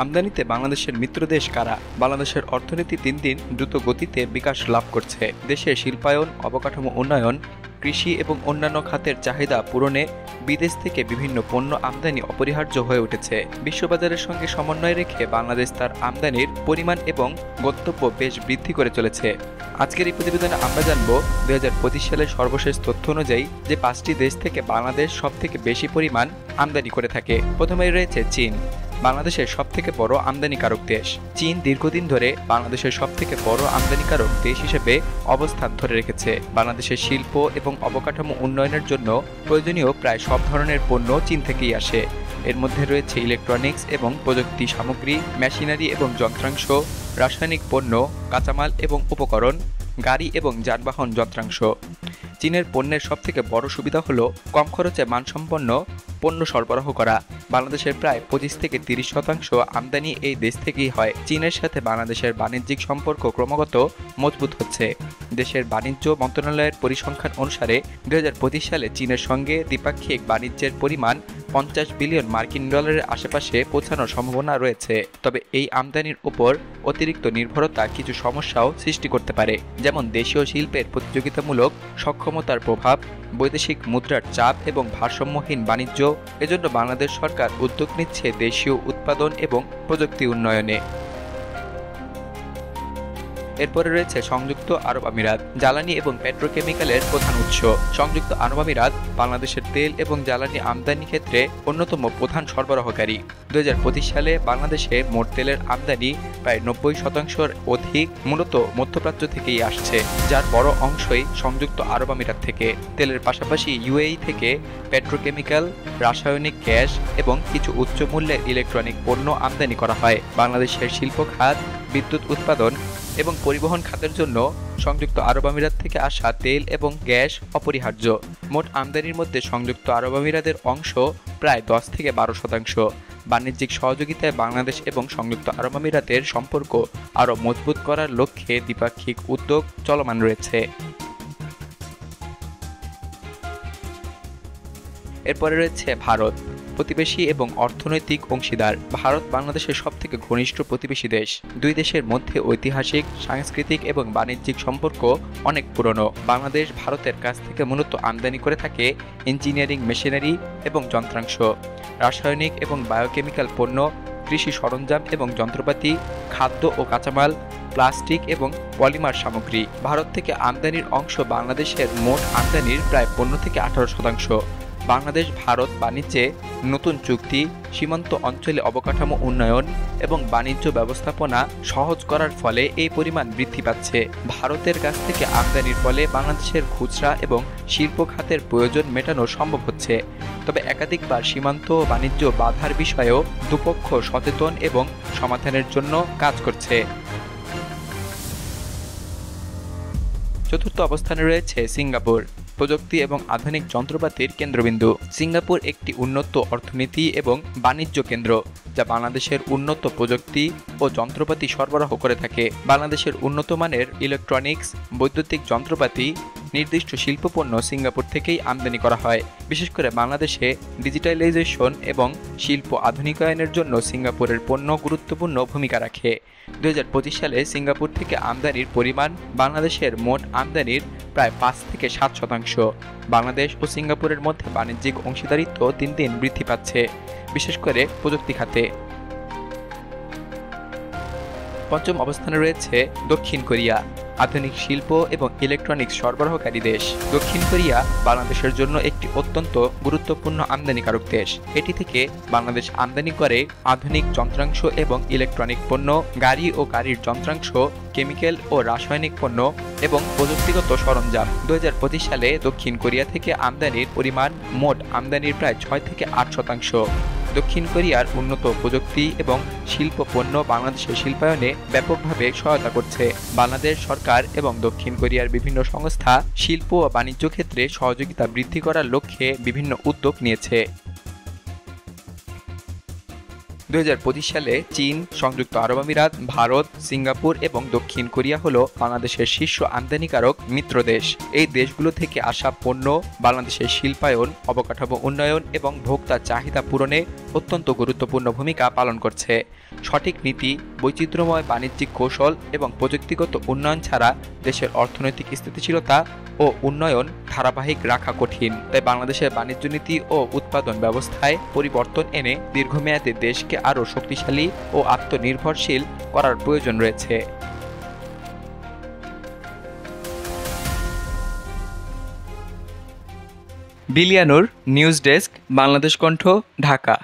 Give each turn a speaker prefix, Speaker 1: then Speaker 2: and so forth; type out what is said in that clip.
Speaker 1: আমদানিতে বাংলাদেশের মিত্রদেশ কারা? বাংলাদেশের অর্থনীতি দিন দিন দ্রুত গতিতে বিকাশ লাভ করছে। দেশের শিল্পায়ন, অবকাঠামো উন্নয়ন, কৃষি এবং অন্যান্য খাতের চাহিদা পূরণে বিদেশ থেকে বিভিন্ন পণ্য আমদানি অপরিহার্য হয়ে উঠেছে। বিশ্ববাজারের সঙ্গে সমন্বয় রেখে বাংলাদেশ তার আমদানির পরিমাণ এবং গন্তব্য বেশ বৃদ্ধি করে চলেছে। আজকের এই প্রতিবেদনে আমরা জানব 2025 সালের সর্বশেষ তথ্য অনুযায়ী যে 5টি দেশ থেকে বাংলাদেশ সবথেকে বেশি পরিমাণ আমদানি করে থাকে। প্রথমেই রয়েছে চীন, বাংলাদেশের সবথেকে বড় আমদানিকারক দেশ। চীন দীর্ঘদিন ধরে বাংলাদেশের সবথেকে বড় আমদানিকারক দেশ হিসেবে অবস্থান ধরে রেখেছে। বাংলাদেশের শিল্প এবং অবকাঠামো উন্নয়নের জন্য প্রয়োজনীয় প্রায় সব ধরনের পণ্য চীন থেকেই আসে। এর মধ্যে রয়েছে ইলেকট্রনিক্স এবং প্রযুক্তি সামগ্রী, মেশিনারি এবং যন্ত্রাংশ, রাসায়নিক পণ্য, কাঁচামাল এবং উপকরণ, গাড়ি এবং যানবাহন যন্ত্রাংশ। চীনের পণ্যের সবথেকে বড় সুবিধা হলো কম খরচে মানসম্পন্ন পণ্য সরবরাহ করা। বাংলাদেশের প্রায় 25 থেকে 30% আমদানি এই দেশ থেকেই হয়। চীনের সাথে বাংলাদেশের বাণিজ্যিক সম্পর্ক ক্রমাগত মজবুত হচ্ছে। দেশের বাণিজ্য মন্ত্রণালয়ের পরিসংখ্যান অনুসারে 2025 সালে চীনের সঙ্গে দ্বিপাক্ষিক বাণিজ্যের পরিমাণ 50 বিলিয়ন মার্কিন ডলারের আশেপাশে পৌঁছানোর সম্ভাবনা রয়েছে। তবে এই আমদানির উপর অতিরিক্ত নির্ভরতা কিছু সমস্যাও সৃষ্টি করতে পারে, যেমন দেশীয় শিল্পের প্রতিযোগিতামূলক সক্ষমতার প্রভাব, বৈদেশিক মুদ্রার চাপ এবং ভারসাম্যহীন বাণিজ্য। এজন্য বাংলাদেশ সরকার উদ্যোগ নিচ্ছে দেশীয় উৎপাদন এবং প্রযুক্তি উন্নয়নে। এরপরে রয়েছে সংযুক্ত আরব আমিরাত, জ্বালানি এবং পেট্রোকেমিক্যালের প্রধান উৎস। সংযুক্ত আরব আমিরাত বাংলাদেশের তেল এবং জ্বালানি আমদানি ক্ষেত্রে অন্যতম প্রধান সরবরাহকারী। 2025 সালে বাংলাদেশে মোট তেলের আমদানি প্রায় 90% অধিক মূলত মধ্যপ্রাচ্য থেকেই আসছে, যার বড় অংশই সংযুক্ত আরব আমিরাত থেকে। তেলের পাশাপাশি ইউএই থেকে পেট্রোকেমিক্যাল, রাসায়নিক গ্যাস এবং কিছু উচ্চ মূল্যের ইলেকট্রনিক পণ্য আমদানি করা হয়। বাংলাদেশের শিল্প খাত, বিদ্যুৎ উৎপাদন এবং পরিবহন খাতের জন্য সংযুক্ত আরব আমিরাত থেকে আসা তেল এবং গ্যাস অপরিহার্য। মোট আমদানির মধ্যে সংযুক্ত আরব আমিরাতের অংশ প্রায় 10 থেকে 12%। বাণিজ্যিক সহযোগিতায় বাংলাদেশ এবং সংযুক্ত আরব আমিরাতের সম্পর্ক আরও মজবুত করার লক্ষ্যে দ্বিপাক্ষিক উদ্যোগ চলমান রয়েছে। এরপরে রয়েছে ভারত, প্রতিবেশী এবং অর্থনৈতিক অংশীদার। ভারত বাংলাদেশের সবথেকে ঘনিষ্ঠ প্রতিবেশী দেশ। দুই দেশের মধ্যে ঐতিহাসিক, সাংস্কৃতিক এবং বাণিজ্যিক সম্পর্ক অনেক পুরনো। বাংলাদেশ ভারতের কাছ থেকে মূলত আমদানি করে থাকে ইঞ্জিনিয়ারিং মেশিনারি এবং যন্ত্রাংশ, রাসায়নিক এবং বায়োকেমিক্যাল পণ্য, কৃষি সরঞ্জাম এবং যন্ত্রপাতি, খাদ্য ও কাঁচামাল, প্লাস্টিক এবং পলিমার সামগ্রী। ভারত থেকে আমদানির অংশ বাংলাদেশের মোট আমদানির প্রায় 15 থেকে 18%। বাংলাদেশ ভারত বাণিজ্যে নতুন চুক্তি, সীমান্ত অঞ্চলে অবকাঠামো উন্নয়ন এবং বাণিজ্য ব্যবস্থাপনা সহজ করার ফলে এই পরিমাণ বৃদ্ধি পাচ্ছে। ভারতের কাছ থেকে আমদানির ফলে বাংলাদেশের খুচরা এবং শিল্প খাতের প্রয়োজন মেটানো সম্ভব হচ্ছে। তবে একাধিকবার সীমান্ত বাণিজ্য বাধার বিষয়েও দুপক্ষ সচেতন এবং সমাধানের জন্য কাজ করছে। চতুর্থ অবস্থানে রয়েছে সিঙ্গাপুর, প্রযুক্তি এবং আধুনিক যন্ত্রপাতির কেন্দ্রবিন্দু। সিঙ্গাপুর একটি উন্নত অর্থনীতি এবং বাণিজ্য কেন্দ্র, যা বাংলাদেশের উন্নত প্রযুক্তি ও যন্ত্রপাতি সরবরাহ করে থাকে। বাংলাদেশের উন্নত মানের ইলেকট্রনিক্স, বৈদ্যুতিক যন্ত্রপাতি, নির্দিষ্ট শিল্পপণ্য সিঙ্গাপুর থেকেই আমদানি করা হয়। বিশেষ করে বাংলাদেশে ডিজিটালাইজেশন এবং শিল্প আধুনিকায়নের জন্য সিঙ্গাপুরের পণ্য গুরুত্বপূর্ণ ভূমিকা রাখে। 2025 সালে সিঙ্গাপুর থেকে আমদানির পরিমাণ বাংলাদেশের মোট আমদানির প্রায় 5 থেকে 7%। বাংলাদেশ ও সিঙ্গাপুরের মধ্যে বাণিজ্যিক অংশীদারিত্ব দিন দিন বৃদ্ধি পাচ্ছে, বিশেষ করে প্রযুক্তি খাতে। পঞ্চম অবস্থানে রয়েছে দক্ষিণ কোরিয়া, আধুনিক শিল্প এবং ইলেকট্রনিক্স সরবরাহকারী দেশ। দক্ষিণ কোরিয়া বাংলাদেশের জন্য একটি অত্যন্ত গুরুত্বপূর্ণ আমদানিকারক দেশ। এটি থেকে বাংলাদেশ আমদানি করে আধুনিক যন্ত্রাংশ এবং ইলেকট্রনিক পণ্য, গাড়ি ও গাড়ির যন্ত্রাংশ, কেমিক্যাল ও রাসায়নিক পণ্য এবং প্রযুক্তিগত সরঞ্জাম। 2025 সালে দক্ষিণ কোরিয়া থেকে আমদানির পরিমাণ মোট আমদানির প্রায় 6 থেকে 8%। দক্ষিণ কোরিয়ার উন্নত প্রযুক্তি এবং শিল্প পণ্য বাংলাদেশের শিল্পায়নে ব্যাপকভাবে সহায়তা করছে। বাংলাদেশ সরকার এবং দক্ষিণ কোরিয়ার বিভিন্ন সংস্থা শিল্প ও বাণিজ্য ক্ষেত্রে সহযোগিতা বৃদ্ধি করার লক্ষ্যে বিভিন্ন উদ্যোগ নিয়েছে। 2025 সালে চীন, সংযুক্ত আরব আমিরাত, ভারত, সিঙ্গাপুর এবং দক্ষিণ কোরিয়া হলো বাংলাদেশের শীর্ষ আমদানিকারক মিত্র দেশ। এই দেশগুলো থেকে আসা পণ্য বাংলাদেশের শিল্পায়ন, অবকাঠামো উন্নয়ন এবং ভোক্তা চাহিদা পূরণে অত্যন্ত গুরুত্বপূর্ণ ভূমিকা পালন করছে। সঠিক নীতি, বৈচিত্র্যময় বাণিজ্যিক কৌশল এবং প্রযুক্তিগত উন্নয়ন ছাড়া দেশের অর্থনৈতিক স্থিতিশীলতা ও উন্নয়ন ধারাবাহিক রাখা কঠিন। তাই বাংলাদেশের বাণিজ্য নীতি ও উৎপাদন ব্যবস্থায় পরিবর্তন এনে দীর্ঘমেয়াদে দেশকে আরও শক্তিশালী ও আত্মনির্ভরশীল করার প্রয়োজন রয়েছে। বিলিয়ানুর, নিউজ ডেস্ক, বাংলাদেশ কণ্ঠ, ঢাকা।